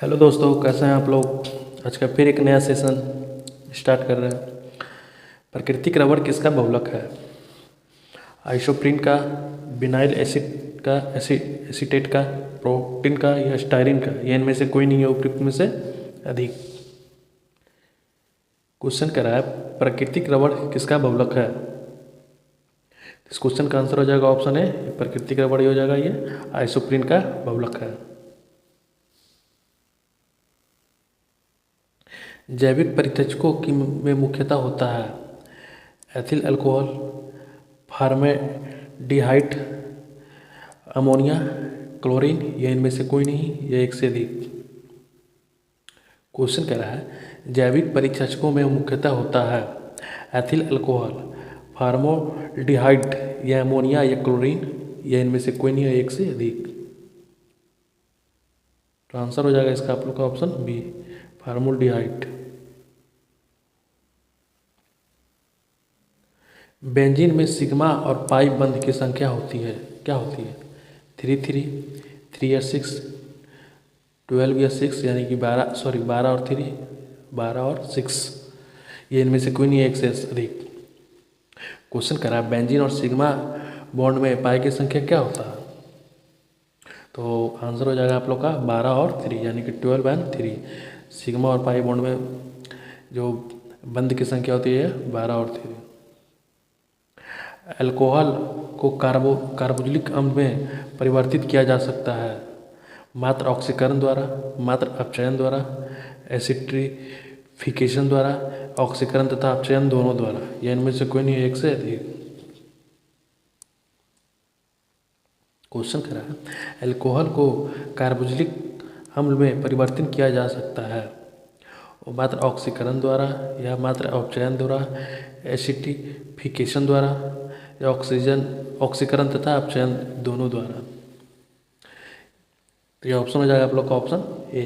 Hello दोस्तों, कैसे हैं आप लोग। आज का फिर एक नया सेशन स्टार्ट कर रहे हैं। प्राकृतिक रबड़ किसका बहुलक है? आइसोप्रीन का, विनाइल एसिड का, एसीटेट का, प्रोटीन का या स्टायरीन का? ये इनमें से कोई नहीं है उपयुक्त में से अधिक। क्वेश्चन कह रहा है प्राकृतिक रबड़ किसका बहुलक है। इस क्वेश्चन का आंसर हो जाएगा ऑप्शन ए, प्राकृतिक रबड़ ही हो जाएगा। ये आइसोप्रीन का बहुलक है। जैविक परिचयकों की में मुख्यतः होता है ethyl alcohol, formaldehyde, ammonia, chlorine या इनमें से कोई नहीं या एक से अधिक। क्वेश्चन कह रहा है जैविक परिचयकों में मुख्यतः होता है एथिल अल्कोहल, फार्मेल्डिहाइड या अमोनिया या क्लोरीन या इनमें से कोई नहीं या एक से अधिक। तो आंसर हो जाएगा इसका आप लोग का ऑप्शन बी, फार्मेल्डिहाइड। बेंजीन में सिग्मा और पाई बंध की संख्या होती है, क्या होती है? 3 3 या 6, 12 या 6, यानी कि 12 और 3, 12 और 6, ये इनमें से कोई नहीं है एक से अधिक। क्वेश्चन करा बेंजीन और सिग्मा बॉन्ड में पाई की संख्या क्या होता है? तो आंसर हो जाएगा आप लोग का 12 और 3, यानी कि 12 और 3। सिग्मा और पाई बॉन्ड में जो बंध की संख्या होती है 12 और 3। अल्कोहल को कार्बोक्सिलिक अम्ल में परिवर्तित किया जा सकता है मात्र ऑक्सीकरण द्वारा, मात्र अपचयन द्वारा, एसिट्रिफिकेशन द्वारा, ऑक्सीकरण तथा अपचयन दोनों द्वारा, या इनमें से कोई नहीं एक से अधिक। क्वेश्चन करा है अल्कोहल को कार्बोक्सिलिक अम्ल में परिवर्तन किया जा सकता है और मात्र ऑक्सीकरण द्वारा या मात्र अपचयन द्वारा, एसिटिफिकेशन द्वारा या ऑक्सीकरण तथा अपचयन दोनों द्वारा। तो ये ऑप्शन हो जाएगा आप लोग का ऑप्शन ए,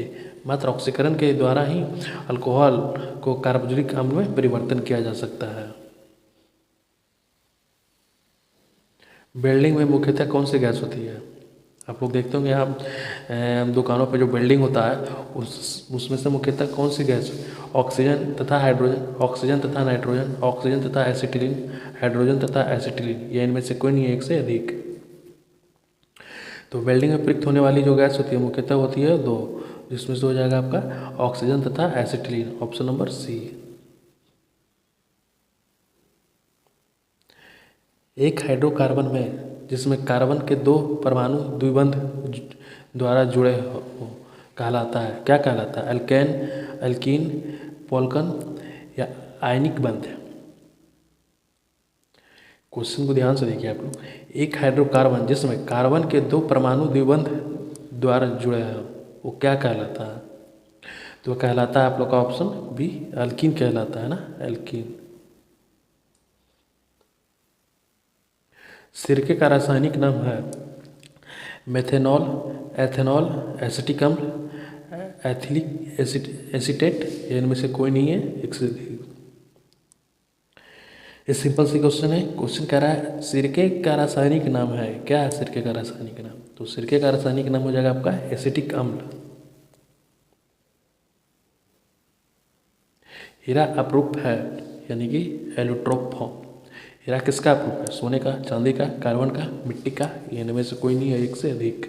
मात्र ऑक्सीकरण के द्वारा ही अल्कोहल को कार्बोक्सिलिक अम्ल में परिवर्तन किया जा सकता है। वेल्डिंग में मुख्यतः कौन सी गैस होती है? आप लोग देखते होंगे आप दुकानों पर जो वेल्डिंग होता है उसमें से मुख्यतः कौन सी गैस? ऑक्सीजन तथा हाइड्रोजन, ऑक्सीजन तथा नाइट्रोजन, ऑक्सीजन तथा एसिटिलीन, हाइड्रोजन तथा एसिटिलीन, या इनमें से कोई नहीं एक से अधिक। तो वेल्डिंग में प्रयुक्त होने वाली जो गैस होती है मुख्यतः होती है दो, जिसमें से हो जाएगा आपका ऑक्सीजन तथा एसिटिलीन, ऑप्शन नंबर सी। एक हाइड्रोकार्बन में जिसमें कार्बन के दो परमाणु द्विबंध द्वारा जुड़े हो कहलाता है, क्या कहलाता है? अल्केन, अल्कीन, पोल्कन या आयनिक बंध। क्वेश्चन को ध्यान से देखिए आप लोग। एक हाइड्रोकार्बन जिसमें कार्बन के दो परमाणु द्विबंध द्वारा जुड़े हैं वो क्या कहलाता है? तो कहलाता है आप लोग का ऑप्शन बी, अल्कीन कहलाता है ना, अल्कीन। सिरके का रासायनिक नाम है मेथेनॉल, एथेनॉल, एसिटिक अम्ल, एथिलिक एसीटेट, इनमें से कोई नहीं है एक से अधिक। ये सिंपल सी क्वेश्चन है। क्वेश्चन कह रहा है सिरके का रासायनिक नाम है, क्या है सिरके का रासायनिक नाम? तो सिरके का रासायनिक नाम हो जाएगा आपका एसिटिक अम्ल। हीरा अपरूप है, यानी कि एलोट्रोप फॉर्म। हीरा किसका अपरूप है? सोने का, चांदी का, कार्बन का, मिट्टी का, इनमें से कोई नहीं है एक से अधिक।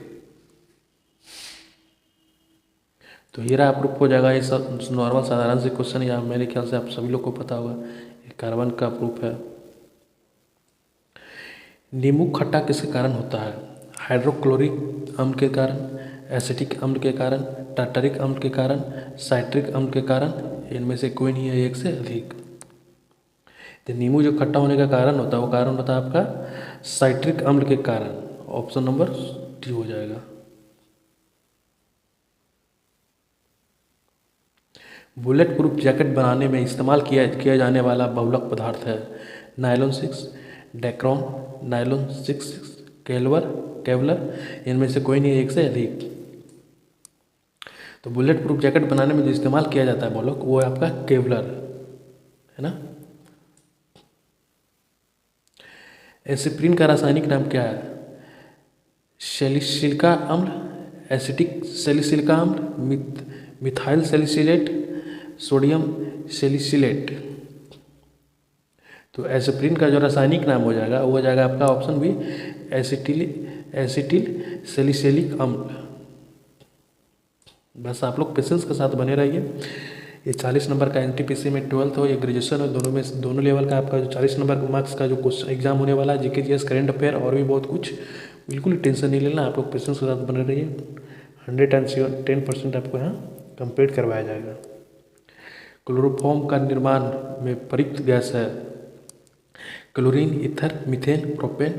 तो हीरा अपरूप हो जाएगा। ये सब नॉर्मल साधारण से क्वेश्चन या मेरे ख्याल से आप सभी लोग को पता होगा। ये कार्बन का अपरूप है। नींबू खट्टा किसके कारण होता है? हाइड्रोक्लोरिक अम्ल के कारण, एसिटिक अम्ल के कारण, टार्टरिक अम्ल के कारण, साइट्रिक अम्ल के कारण, इनमें से कोई नहीं है एक से अधिक। तो नींबू जो खट्टा होने का कारण होता है वो कारण होता है आपका साइट्रिक अम्ल के कारण, ऑप्शन नंबर डी हो जाएगा। बुलेट प्रूफ जैकेट बनाने में इस्तेमाल किया जाने वाला बहुलक पदार्थ है नायलॉन 6, डेक्रॉन, नायलॉन 6, केवलर, इनमें से कोई नहीं एक से अधिक। तो बुलेट प्रूफ जैकेट बनाने में जो इस्तेमाल किया जाता है बहुलक वो है आपका केवलर, है ना। एसिप्रीन का रासायनिक नाम क्या है? सैलिसिलिका अम्ल, एसिटिक सैलिसिलिका अम्ल, मिथाइल सैलिसिलेट, सोडियम सैलिसिलेट। तो एस्पिरिन का जो रासायनिक नाम हो जाएगा वो हो जाएगा आपका ऑप्शन बी एसिटिल सैलिसिलिक अम्ल। बस आप लोग पेशेंस के साथ बने रहिए। ये 40 नंबर का एनटीपीसी में 12th हो या ग्रेजुएशन हो, दोनों में दोनों लेवल का आपका जो 40 नंबर मार्क्स का जो क्वेश्चन एग्जाम होने वाला है, जीके जीएस करंट अफेयर और भी बहुत कुछ, बिल्कुल ही टेंशन नहीं लेना। आप लोग पेशेंस के साथ बने रहिए। 110% आपको यहाँ कंप्लीट करवाया जाएगा। क्लोरोफॉर्म का निर्माण में प्रयुक्त गैस है क्लोरीन, ईथर, मीथेन, प्रोपेन।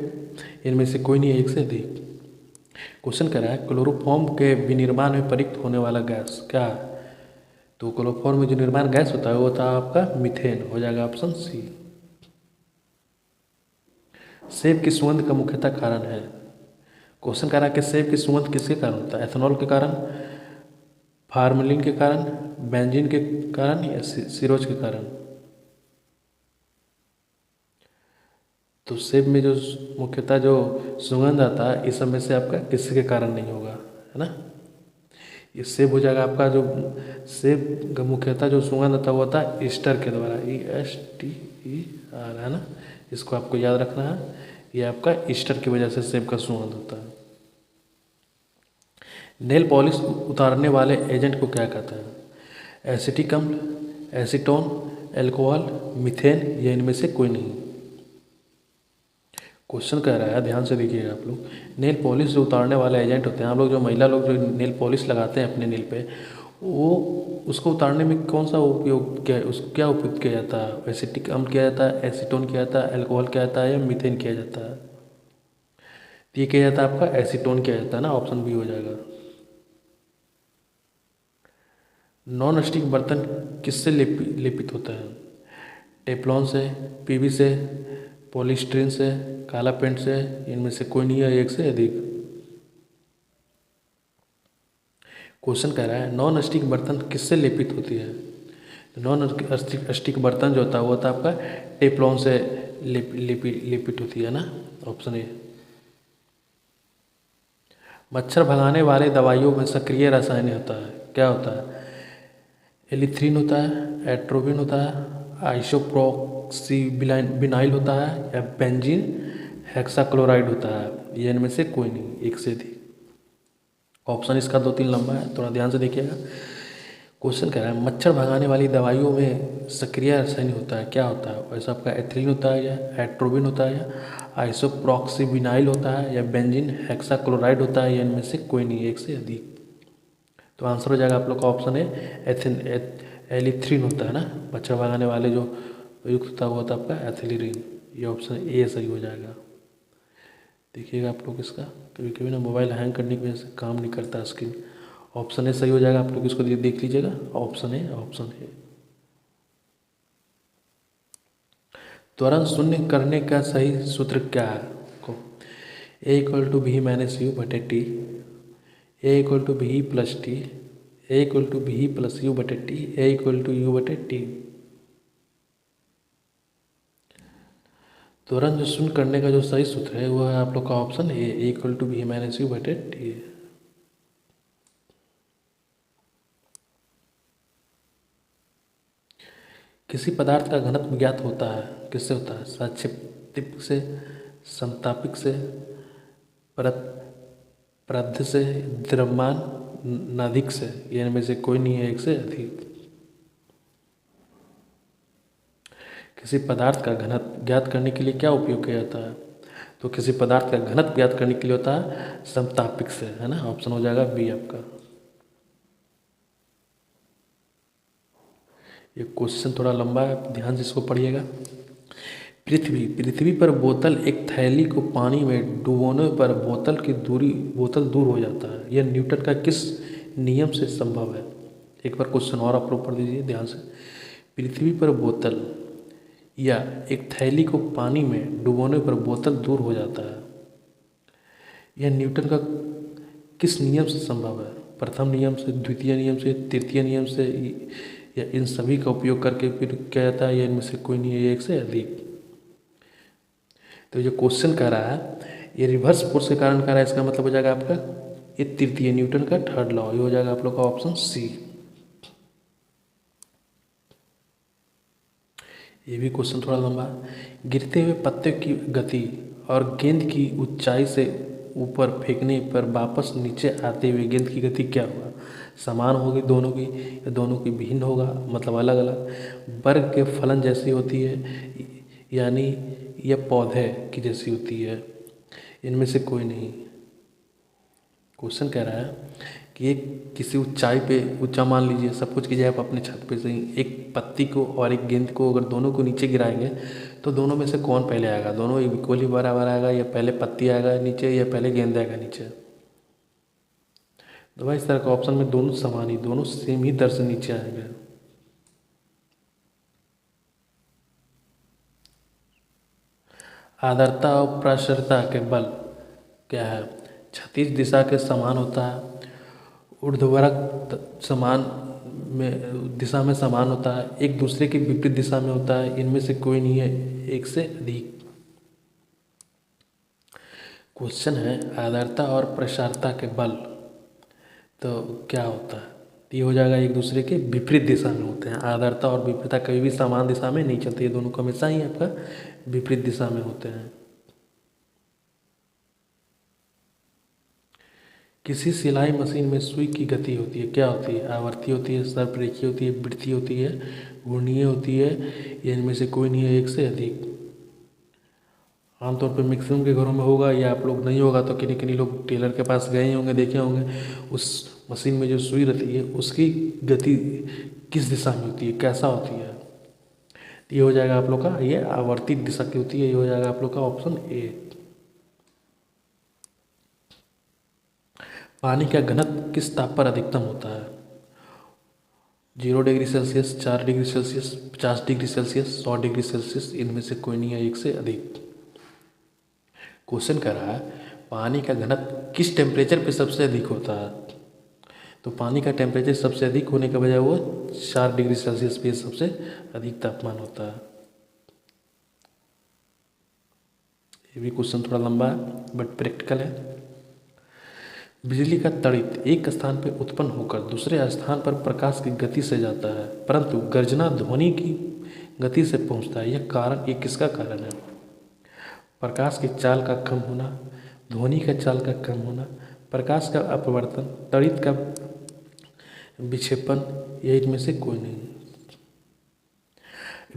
इनमें से कोई नहीं है एक से अधिक। क्वेश्चन कह रहा है क्लोरोफॉर्म के विनिर्माण में प्रयुक्त होने वाला गैस क्या है? तो क्लोरोफॉर्म में जो निर्माण गैस होता है वो होता है आपका मीथेन, हो जाएगा ऑप्शन सी। सेब की सुगंध का मुख्यतः कारण है। क्वेश्चन कह रहा है कि सेब की सुगंध किसके कारण होता है? एथेनॉल के कारण, फार्मेलिन के कारण, बेंजीन के कारण या सिरोज के कारण? तो सेब में जो मुख्यतः जो सुगंध आता है इस सब में से आपका किसी के कारण नहीं होगा, है ना। ये सेब हो जाएगा आपका जो सेब का मुख्यतः जो सुगंध आता है वो होता है ईस्टर के द्वारा, ESTER, है ना। इसको आपको याद रखना है। ये आपका ईस्टर की वजह से सेब का सुगंध होता है। नेल पॉलिश उतारने वाले एजेंट को क्या कहते हैं? एसिटिक अम्ल, एसीटोन, एल्कोहल, मीथेन या इनमें से कोई नहीं। क्वेश्चन कह रहा है, ध्यान से देखिएगा आप लोग। नेल पॉलिश जो उतारने वाले एजेंट होते हैं, हम लोग जो महिला लोग जो नेल पॉलिश लगाते हैं अपने नेल पे, वो उसको उतारने में कौन सा उपयोग क्या उपयोग किया जाता है? एसिटिक अम्ल किया जाता है, एसीटोन किया जाता है, एल्कोहल किया जाता है या मीथेन किया जाता है? ये किया जाता है आपका एसीटोन किया जाता है ना, ऑप्शन बी हो जाएगा। नॉन स्टिक बर्तन किससे लेपित होता है? टेफ्लॉन से, पीवी से, पॉलीस्टीरीन से, काला पेंट से, इनमें से कोई नहीं है एक से अधिक। क्वेश्चन कह रहा है नॉन स्टिक बर्तन किससे लेपित होती है? नॉन स्टिक बर्तन जो होता है वो होता है आपका टेफ्लॉन से लेपित होती है ना, ऑप्शन ए। मच्छर भगाने वाले दवाइयों में सक्रिय रसायन होता है, क्या होता है? एलिथ्रीन होता है, एट्रोबिन होता है, आइसोप्रोक्सीबिनाइल होता है या बेंजीन हेक्साक्लोराइड होता है? ये इनमें से कोई नहीं, एक से अधिक। ऑप्शन इसका 2-3 लंबा है, थोड़ा ध्यान से देखिएगा। क्वेश्चन कह रहा है मच्छर भगाने वाली दवाइयों में सक्रिय रसायन होता है, क्या होता है? वैसे आपका एथिलीन होता है या एट्रोबिन होता है या आइसोप्रोक्सीबिनाइल होता है या बेंजीन हेक्साक्लोराइड होता है या इनमें से कोई नहीं, एक से अधिक। तो आंसर हो जाएगा आप लोग का ऑप्शन है एलिथ्रीन होता है ना, मच्छर भगाने वाले जो युक्त होता है वो होता है आपका एथिलीन। ये ऑप्शन ए सही हो जाएगा। देखिएगा आप लोग इसका, कभी कभी ना मोबाइल हैंग करने की वजह से काम नहीं करता स्क्रीन। ऑप्शन ए सही हो जाएगा, आप लोग इसको देख लीजिएगा, ऑप्शन ए, ऑप्शन ए। त्वरण शून्य करने का सही सूत्र क्या है? A=B-U/T, A=B+T, A=B+U/T, A=U/T। त्वरण जो शून्य करने का जो सही सूत्र है वो है आप लोग का ऑप्शन ए, A=B-U/T। किसी पदार्थ का घनत्व ज्ञात होता है, किससे होता है? साक्षेपिक से, समतापिक से, प्रद्ध से, द्रव्यमान नाभिक से, ये इनमें से कोई नहीं है, एक से अधिक। किसी पदार्थ का घनत्व ज्ञात करने के लिए क्या उपयोग किया जाता है? तो किसी पदार्थ का घनत्व ज्ञात करने के लिए होता है समतापिक से, है ना, ऑप्शन हो जाएगा बी आपका। ये क्वेश्चन थोड़ा लंबा है, ध्यान से इसको पढ़िएगा। पृथ्वी पर बोतल एक थैली को पानी में डुबोने पर बोतल दूर हो जाता है। यह न्यूटन का किस नियम से संभव है? एक बार क्वेश्चन और आप लोग पढ़ दीजिए ध्यान से। पृथ्वी पर बोतल या एक थैली को पानी में डुबोने पर बोतल दूर हो जाता है। यह न्यूटन का किस नियम से संभव है? प्रथम नियम से, द्वितीय नियम से, तृतीय नियम से, या इन सभी का उपयोग करके फिर क्या जाता है? या इनमें से कोई नहीं है, एक से अधिक। तो जो क्वेश्चन कह रहा है ये रिवर्स फोर्स के कारण कह रहा है, इसका मतलब हो जाएगा आपका ये तृतीय न्यूटन का थर्ड लॉ, ये हो जाएगा आप लोग का ऑप्शन सी। ये भी क्वेश्चन थोड़ा लंबा। गिरते हुए पत्ते की गति और गेंद की ऊंचाई से ऊपर फेंकने पर वापस नीचे आते हुए गेंद की गति क्या होगा? समान होगी दोनों की या दोनों की भिन्न होगा, मतलब अलग अलग? वर्ग के फलन जैसी होती है यानी यह पौधे की जैसी होती है? इनमें से कोई नहीं। क्वेश्चन कह रहा है कि एक किसी ऊंचाई पे, ऊंचा मान लीजिए, सब कुछ कीजिए आप अपने छत पे से ही, एक पत्ती को और एक गेंद को अगर दोनों को नीचे गिराएंगे तो दोनों में से कौन पहले आएगा? दोनों इक्वली बराबर आएगा या पहले पत्ती आएगा नीचे या पहले गेंद आएगा नीचे? तो भाई इस तरह का ऑप्शन में दोनों समान ही, दोनों सेम ही दर से नीचे आएंगे। आर्द्रता और प्रसरता के बल क्या है? क्षैतिज दिशा के समान होता है, ऊर्ध्वाधर समान में दिशा में समान होता है, एक दूसरे के विपरीत दिशा में होता है, इनमें से कोई नहीं है, एक से अधिक। क्वेश्चन है आर्द्रता और प्रसारता के बल तो क्या होता है? ये हो जाएगा एक दूसरे के विपरीत दिशा में होते हैं। आर्द्रता और विपरीतता कभी भी समान दिशा में नहीं चलती है, दोनों को हमेशा ही आपका विपरीत दिशा में होते हैं। किसी सिलाई मशीन में सुई की गति होती है, क्या होती है? आवर्ती होती है, सर्परेखीय होती है, वृत्तीय होती है, घूर्णीय होती है, या इनमें से कोई नहीं है, एक से अधिक? आमतौर पर मैक्सिमम के घरों में होगा, या आप लोग नहीं होगा तो किन्हीं किन्हीं लोग टेलर के पास गए होंगे, देखे होंगे। उस मशीन में जो सुई रहती है उसकी गति किस दिशा में होती है, कैसा होती है? ये हो जाएगा आप लोग का, ये आवर्तित दिशा की होती है। ये हो जाएगा आप लोग का ऑप्शन ए। पानी का घनत्व किस ताप पर अधिकतम होता है? 0 degree Celsius, 4 degree Celsius, 50 degree Celsius, 100 degree Celsius, इनमें से कोई नहीं है, एक से अधिक। क्वेश्चन कर रहा है पानी का घनत्व किस टेम्परेचर पे सबसे अधिक होता है? तो पानी का टेम्परेचर सबसे अधिक होने के बजाय वो 4 डिग्री सेल्सियस पे सबसे अधिक तापमान होता है। ये भी क्वेश्चन थोड़ा लंबा है बट प्रैक्टिकल है। बिजली का तड़ित एक स्थान पर उत्पन्न होकर दूसरे स्थान पर प्रकाश की गति से जाता है, परंतु गर्जना ध्वनि की गति से पहुंचता है। यह कारण, ये किसका कारण है? प्रकाश की चाल का कम होना, ध्वनि का चाल का कम होना, प्रकाश का अपवर्तन, तड़ित का विक्षेपण, या इनमें से कोई नहीं।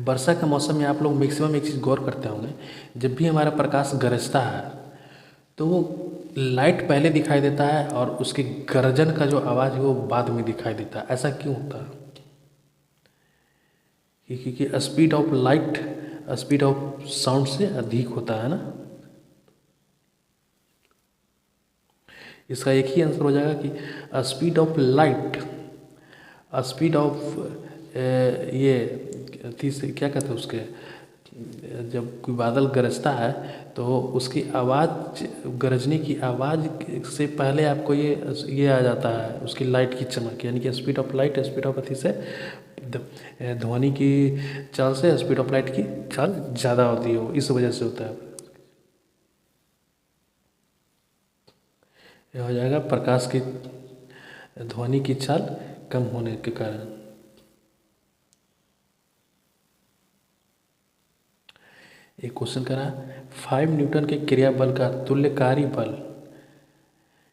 वर्षा के मौसम में आप लोग मैक्सिमम एक चीज़ गौर करते होंगे, जब भी हमारा प्रकाश गरजता है तो वो लाइट पहले दिखाई देता है और उसकी गर्जन का जो आवाज़ है वो बाद में दिखाई देता है। ऐसा क्यों होता है? क्योंकि speed of light speed of sound से अधिक होता है ना। इसका एक ही आंसर हो जाएगा कि speed of light, speed of ये तीसरे क्या कहते हैं उसके, जब कोई बादल गरजता है तो उसकी आवाज़, गरजने की आवाज़ से पहले आपको ये आ जाता है उसकी लाइट की चमक, यानी कि speed of light speed of अति से ध्वनि की चाल से स्पीड ऑफ लाइट की चाल ज़्यादा होती है, वो इस वजह से होता है। यह हो जाएगा प्रकाश की ध्वनि की चाल कम होने के कारण। एक क्वेश्चन करा 5 न्यूटन के क्रिया बल का तुल्यकारी बल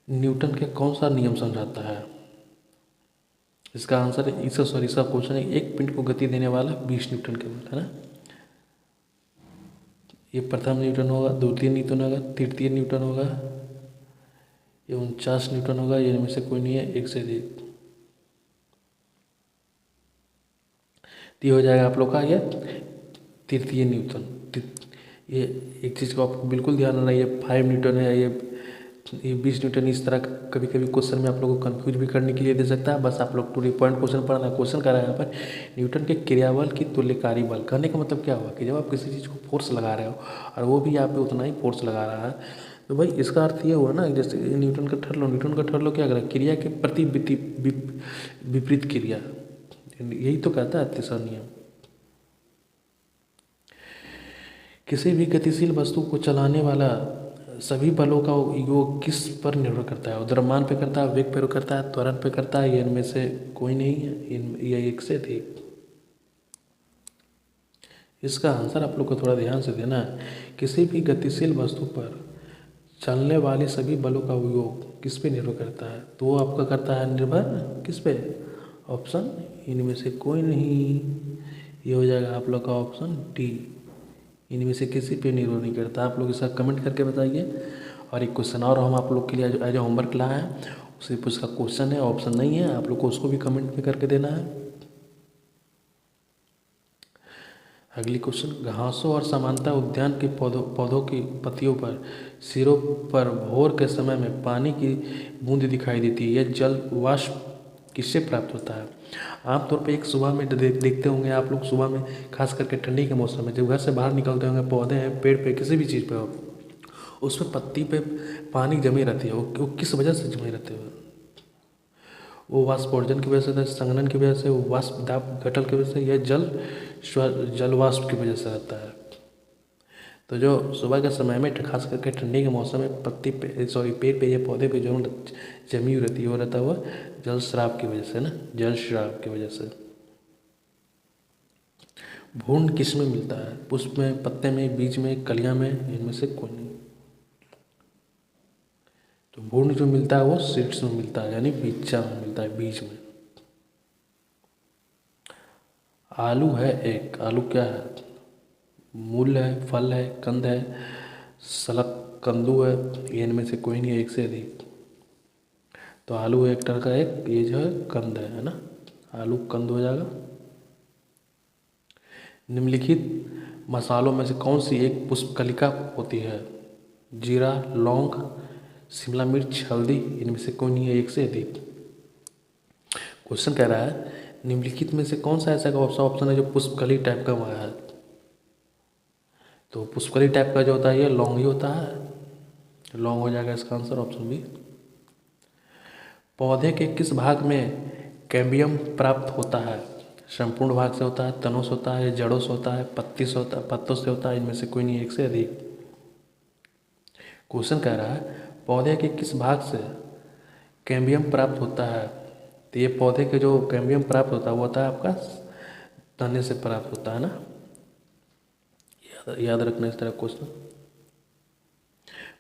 न्यूटन के कौन सा नियम समझाता है? इसका आंसर है, इसका क्वेश्चन है एक पिंड को गति देने वाला 20 न्यूटन के बल है ना। ये प्रथम न्यूटन होगा, द्वितीय न्यूटन होगा, तृतीय न्यूटन होगा, ये 49 न्यूटन होगा, ये इनमें से कोई नहीं है, एक से अधिक। ये हो जाएगा आप लोग का ये तृतीय न्यूटन। ये एक चीज़ को आपको बिल्कुल ध्यान रखना, ये 5 न्यूटन है, ये 20 न्यूटन। इस तरह कभी कभी क्वेश्चन में आप लोगों को कंफ्यूज भी करने के लिए दे सकता है। बस आप लोग टू द पॉइंट क्वेश्चन पढ़ना। क्वेश्चन कर रहा है यहाँ पर न्यूटन के क्रियाबल की तुल्यकारी बल। कहने का मतलब क्या हुआ कि जब आप किसी चीज़ को फोर्स लगा रहे हो और वो भी यहाँ पे उतना ही फोर्स लगा रहा है, तो भाई इसका अर्थ ये हुआ ना, जैसे न्यूटन का ठर लो क्या करें, क्रिया के प्रति विपरीत क्रिया, यही तो कहता है तीसरा नियम। किसी भी गतिशील वस्तु को चलाने वाला सभी बलों का योग किस पर निर्भर करता है? द्रव्यमान पे करता है, वेग पर करता है, त्वरण पे करता है, या इनमें से कोई नहीं है, ये एक से अधिक। इसका आंसर आप लोग को थोड़ा ध्यान से देना है। किसी भी गतिशील वस्तु पर चलने वाले सभी बलों का योग किस पे निर्भर करता है? तो वो आपका करता है निर्भर किस पे? ऑप्शन इनमें से कोई नहीं, ये हो जाएगा आप लोग का ऑप्शन डी। इनमें से किसी पे निर्भर नहीं करता। आप लोग इसका कमेंट करके बताइए। और एक क्वेश्चन और हम आप लोग के लिए एज होमवर्क लाए हैं, सिर्फ उसका क्वेश्चन है, ऑप्शन नहीं है। आप लोग को उसको भी कमेंट में करके देना है। अगली क्वेश्चन, घासों और सामान्यतः उद्यान के पौधों की पत्तियों पर सिरों पर भोर के समय में पानी की बूंद दिखाई देती है। यह जल वाष्प किससे प्राप्त होता है? आमतौर पे एक सुबह में देखते होंगे आप लोग, सुबह में खास करके ठंडी के मौसम में जब घर से बाहर निकलते होंगे, पौधे हैं, पेड़ पे, किसी भी चीज़ पे हो, उसमें पत्ती पे पानी जमी रहती है। वो किस वजह से जमी रहती है? वो वाष्पोर्जन की वजह से, संघनन की वजह से, वो वाष्प दाब घटल की वजह से, यह जल वाष्प की वजह से रहता है। तो जो सुबह के समय में खास करके ठंडी के मौसम में पत्ती पे पेड़ पे या पौधे पे जो जमी हुई रहती है, वो रहता हुआ जल स्राव की वजह से ना, जल स्राव की वजह से। भ्रूण किस में मिलता है? पुष्प में, पत्ते में, बीज में, कलियां में, इनमें से कोई नहीं। तो भ्रूण जो मिलता है वो सीड्स में मिलता है, यानी बीजा में मिलता है, बीज में। आलू है एक, आलू क्या है? मूल है, फल है, कंद है, सलक कंदू है, ये इनमें से कोई नहीं है, एक से अधिक। तो आलू एक तरह का एक, ये जो है कंद है ना, आलू कंद हो जाएगा। निम्नलिखित मसालों में से कौन सी एक पुष्पकलिका होती है? जीरा, लौंग, शिमला मिर्च, हल्दी, इनमें से कोई नहीं है, एक से अधिक। क्वेश्चन कह रहा है निम्नलिखित में से कौन सा ऐसा ऑप्शन है जो पुष्पकली टाइप का हुआ है? तो पुष्पकली टाइप का जो होता है ये लौंग ही होता है। लौंग हो जाएगा इसका आंसर, ऑप्शन बी। पौधे के किस भाग में कैम्बियम प्राप्त होता है? संपूर्ण भाग से होता है, तनों से होता है, जड़ों से होता है, पत्ती से होता है, पत्तों से होता है, इनमें से कोई नहीं, एक से अधिक। क्वेश्चन कह रहा है पौधे के किस भाग से कैम्बियम प्राप्त होता है? तो ये पौधे के जो कैम्बियम प्राप्त होता है वो होता है आपका तने से प्राप्त होता है ना, याद रखना इस तरह क्वेश्चन।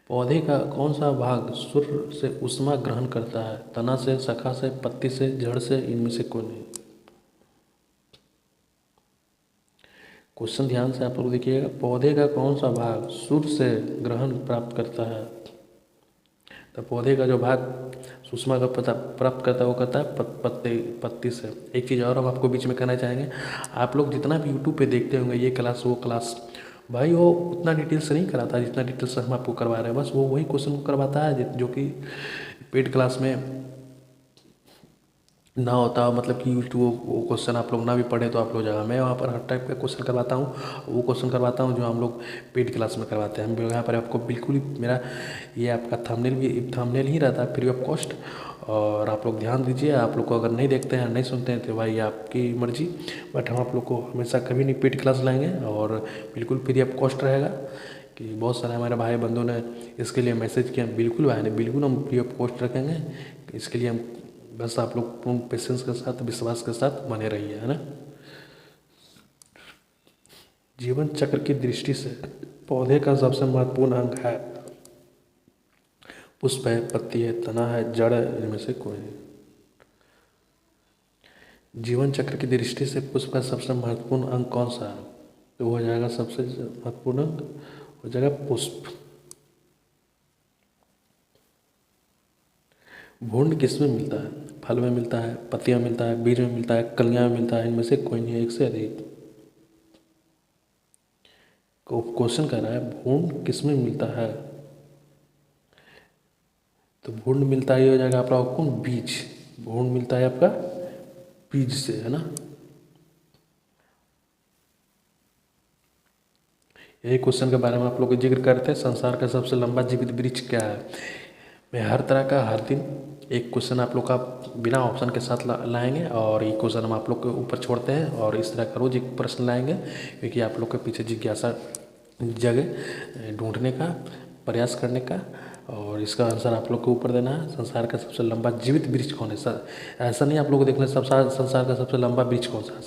पौधे का कौन सा भाग सूर्य से ऊष्मा ग्रहण करता है? तना से, शाखा से, पत्ती से, जड़ से, इनमें से कोई नहीं। क्वेश्चन ध्यान से आप लोग देखिएगा, पौधे का कौन सा भाग सूर्य से ग्रहण प्राप्त करता है? तो पौधे का जो भाग ऊष्मा का प्राप्त करता है वो करता है पत्ती से। एक चीज़ और हम आपको बीच में कहना चाहेंगे, आप लोग जितना भी यूट्यूब पे देखते होंगे ये क्लास वो क्लास, भाई वो उतना डिटेल से नहीं कराता जितना डिटेल से हम आपको करवा रहे हैं। बस वो वही क्वेश्चन को करवाता है जो कि पेड क्लास में ना होता, मतलब कि यूट्यूब वो क्वेश्चन आप लोग ना भी पढ़े तो आप लोग जगह मैं वहाँ पर हर टाइप का क्वेश्चन करवाता हूँ। वो क्वेश्चन करवाता हूँ जो हम लोग पेड क्लास में करवाते हैं। हम यहाँ पर आपको बिल्कुल ही मेरा ये आपका थंबनेल ही रहता है फ्री ऑफ कॉस्ट। और आप लोग ध्यान दीजिए, आप लोग को अगर नहीं देखते हैं, नहीं सुनते हैं तो भाई आपकी मर्जी, बट हम आप लोग को हमेशा कभी नहीं पेड क्लास लाएँगे और बिल्कुल फ्री ऑफ कॉस्ट रहेगा। कि बहुत सारे हमारे भाई बंधुओं ने इसके लिए मैसेज किया, बिल्कुल भाई ने, बिल्कुल हम फ्री ऑफ कॉस्ट रखेंगे। इसके लिए हम बस आप लोग पूर्ण पेशेंस के साथ, विश्वास के साथ बने रहिए, है ना। जीवन चक्र की दृष्टि से पौधे का सबसे महत्वपूर्ण अंग है? पुष्प है, पत्ती है, तना है, जड़ है, इनमें से कोई नहीं। जीवन चक्र की दृष्टि से पुष्प का सबसे महत्वपूर्ण अंग कौन सा है? तो वो हो जाएगा सबसे महत्वपूर्ण अंग हो जाएगा पुष्प। भ्रूण किस में मिलता है? फल में मिलता है, पत्तियां मिलता है, बीज में मिलता है, कलियां में मिलता है, इनमें से कोई नहीं है, एक से अधिक। क्वेश्चन कह रहा है भ्रूण किस में मिलता है? तो भ्रूण मिलता है, ये हो जाएगा आपका कौन? बीज। भ्रूण मिलता है आपका बीज से, है ना। यही क्वेश्चन के बारे में आप लोग जिक्र करते हैं, संसार का सबसे लंबा जीवित वृक्ष क्या है? मैं हर तरह का हर दिन एक क्वेश्चन आप लोग का बिना ऑप्शन के साथ लाएंगे और ये क्वेश्चन हम आप लोग के ऊपर छोड़ते हैं और इस तरह का रोज एक प्रश्न लाएंगे, क्योंकि आप लोग के पीछे जिज्ञासा जगे ढूंढने का, प्रयास करने का और इसका आंसर आप लोग को ऊपर देना है। संसार का सबसे लंबा जीवित वृक्ष कौन है? सर ऐसा नहीं आप लोग को देखना है संसार का सबसे लंबा वृक्ष कौन सा है।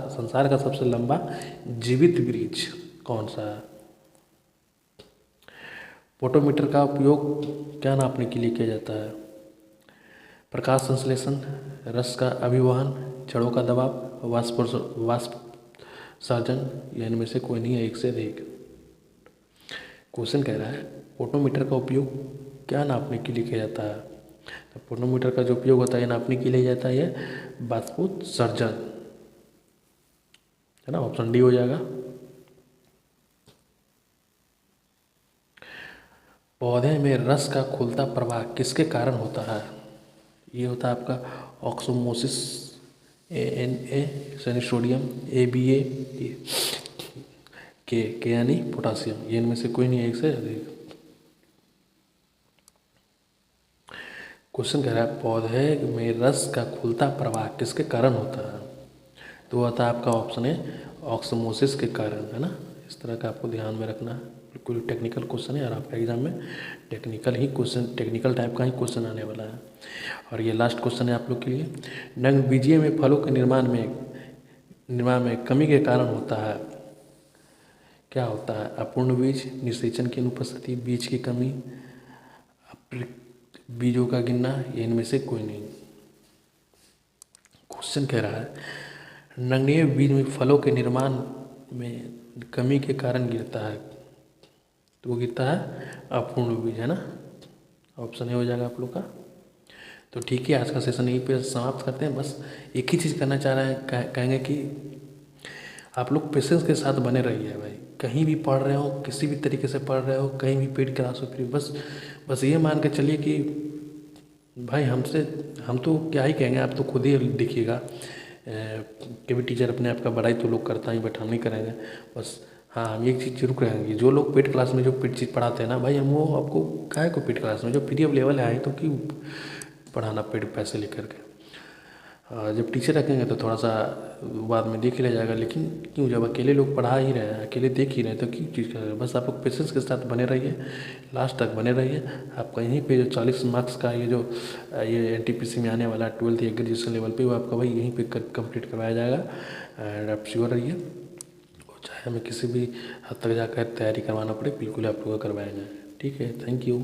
संसार का सबसे लंबा जीवित वृक्ष कौन सा है? पोटोमीटर का उपयोग क्या नापने के लिए किया जाता है? प्रकाश संश्लेषण, रस का अभिवहन, जड़ों का दबाव, वाष्प सर्जन, या इनमें से कोई नहीं है, एक से अधिक। क्वेश्चन कह रहा है पोटोमीटर का उपयोग क्या नापने के लिए किया जाता है? तो पोटोमीटर का जो उपयोग होता है नापने के लिए जाता है वाष्पोत्सर्जन, है ना। ऑप्शन डी हो जाएगा। पौधे में रस का खुलता प्रवाह किसके कारण होता है? ये होता है आपका ऑक्सोमोसिस, ANA यानी सोडियम, ABA के यानी पोटासियम, ये इनमें से कोई नहीं है, एक से अधिक। क्वेश्चन कह रहा है पौधे में रस का खुलता प्रवाह किसके कारण होता है? तो होता है आपका ऑप्शन है ऑक्सोमोसिस के कारण, है ना। इस तरह का आपको ध्यान में रखना है। बिल्कुल टेक्निकल क्वेश्चन है और आपका एग्जाम में टेक्निकल टाइप का ही क्वेश्चन आने वाला है। और ये लास्ट क्वेश्चन है आप लोग के लिए। नग्नबीजीय में फलों के निर्माण में कमी के कारण होता है, क्या होता है? अपूर्ण बीज, निषेचन की अनुपस्थिति, बीज की कमी, बीजों का गिरना, ये इनमें से कोई नहीं। क्वेश्चन कह रहा है नगण्य बीज में फलों के निर्माण में कमी के कारण गिरता है, तो वो गिरता है अपूर्ण बीज, है ना। ऑप्शन ए हो जाएगा आप लोग का। तो ठीक है, आज का सेशन यहीं पे समाप्त करते हैं। बस एक ही चीज़ करना चाह रहे हैं, कहेंगे कि आप लोग पेशेंस के साथ बने रहिए भाई। कहीं भी पढ़ रहे हो, किसी भी तरीके से पढ़ रहे हो, कहीं भी पेड क्लास हो, फिर बस ये मान के चलिए कि भाई हम तो क्या ही कहेंगे, आप तो खुद ही देखिएगा। कभी टीचर अपने आप का बड़ाई तो लोग करता ही, बट हम नहीं करेंगे। बस हाँ, हम एक चीज़ जरूर करेंगे, जो लोग पेड क्लास में जो पेड चीज़ पढ़ाते हैं ना भाई, हम वो आपको काहे को पेड क्लास में जो फ्री अवेलेबल है तो क्यों पढ़ाना पेड पैसे लेकर के। जब टीचर रखेंगे तो थोड़ा सा बाद में देख लिया जाएगा, लेकिन क्यों, जब अकेले लोग पढ़ा ही रहे हैं, अकेले देख ही रहे हैं, तो क्यों चीज़ कर रहे हैं। बस आप लोग पेशेंस के साथ बने रहिए, लास्ट तक बने रहिए। आपका यहीं पे जो 40 मार्क्स का ये NTPC में आने वाला 12th या ग्रेजुएशन लेवल पे, वो आपका भाई यहीं पे कंप्लीट करवाया जाएगा। एंड आप श्योर रहिए, और चाहे हमें किसी भी हद तक जाकर तैयारी करवाना पड़े, बिल्कुल आप लोग करवाया जाए। ठीक है, थैंक यू।